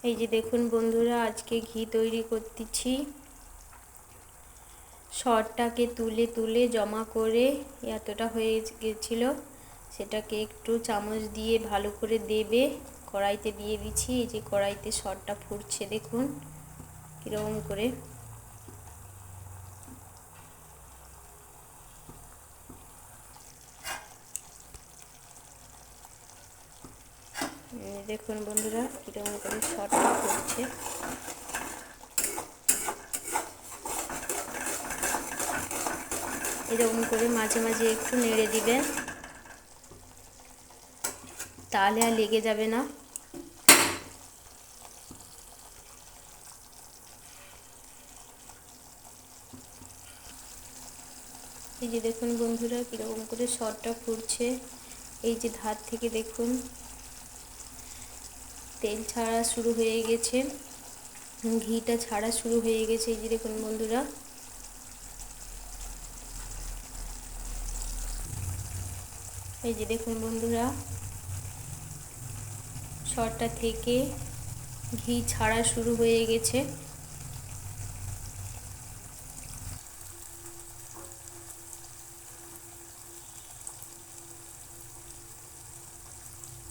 এই যে দেখুন বন্ধুরা, আজকে ঘি তৈরি করতেছি। সরটাকে তুলে তুলে জমা করে এতটা হয়ে গেছিল, সেটাকে একটু চামচ দিয়ে ভালো করে দেবে কড়াইতে দিয়ে দিচ্ছি। এই যে কড়াইতে সরটা ফুটছে, দেখুন কীরকম করে। দেখুন বন্ধুরা কীরকম করে সরটা ফুটছে। এরকম করে মাঝে মাঝে একটু নেড়ে দিবেন, তাহলে আর লেগে যাবে না। এই যে দেখুন বন্ধুরা কীরকম করে সরটা ফুটছে। এই যে ধার থেকে দেখুন তেল ছাড়া শুরু হয়ে গেছে, ঘিটা ছাড়া শুরু হয়ে গেছে। এই যে দেখুন বন্ধুরা, এই যে দেখুন বন্ধুরা সরটা থেকে ঘি ছাড়া শুরু হয়ে গেছে।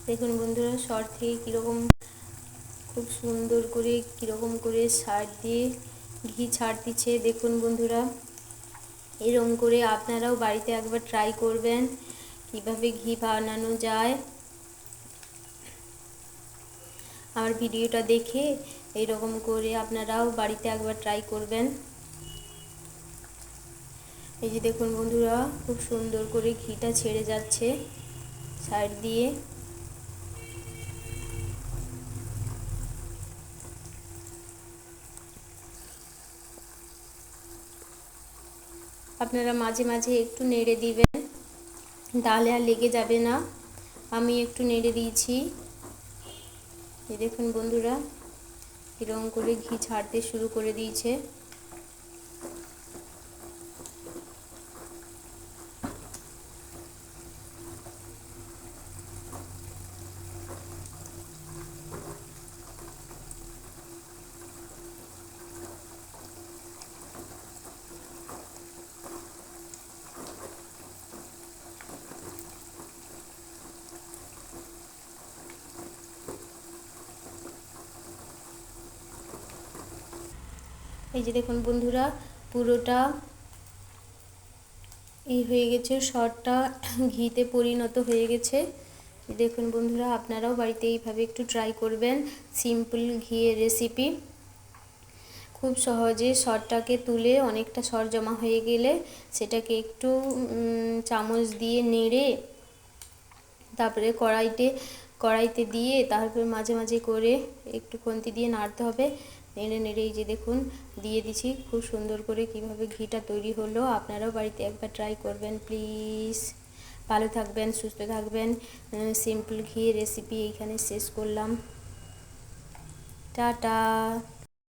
দেখুন বন্ধুরা সর থেকে কীরকম খুব সুন্দর করে কীরকম করে সাইড দিয়ে ঘি ছাড়তিছে। দেখুন বন্ধুরা, এরকম করে আপনারাও বাড়িতে একবার ট্রাই করবেন কিভাবে ঘি বানানো যায়। আমার ভিডিওটা দেখে এইরকম করে আপনারাও বাড়িতে একবার ট্রাই করবেন। এই যে দেখুন বন্ধুরা খুব সুন্দর করে ঘিটা ছেড়ে যাচ্ছে সাইড দিয়ে। আপনারা মাঝে মাঝে একটু নেড়ে দিবেন, তাহলে আর লেগে যাবে না। আমি একটু নেড়ে দিয়েছি। এই দেখুন বন্ধুরা এরকম করে ঘি ছাড়তে শুরু করে দিয়েছে। এই যে দেখুন বন্ধুরা পুরোটা এই হয়ে গেছে, সরটা ঘিতে পরিণত হয়ে গেছে। দেখুন বন্ধুরা আপনারাও বাড়িতে এইভাবে একটু ট্রাই করবেন। সিম্পল ঘিয়ের রেসিপি, খুব সহজে সরটাকে তুলে অনেকটা সর জমা হয়ে গেলে সেটাকে একটু চামচ দিয়ে নেড়ে তারপরে কড়াইতে দিয়ে তারপরে মাঝে মাঝে করে একটু খুন্তি দিয়ে নাড়তে হবে। নেড়ে নেড়ে এই যে দেখুন দিয়ে দিছি। খুব সুন্দর করে কিভাবে ঘিটা তৈরি হলো। আপনারাও বাড়িতে একবার ট্রাই করবেন প্লিজ। ভালো থাকবেন, সুস্থ থাকবেন। সিম্পল ঘি রেসিপি এইখানে শেষ করলাম। টাটা।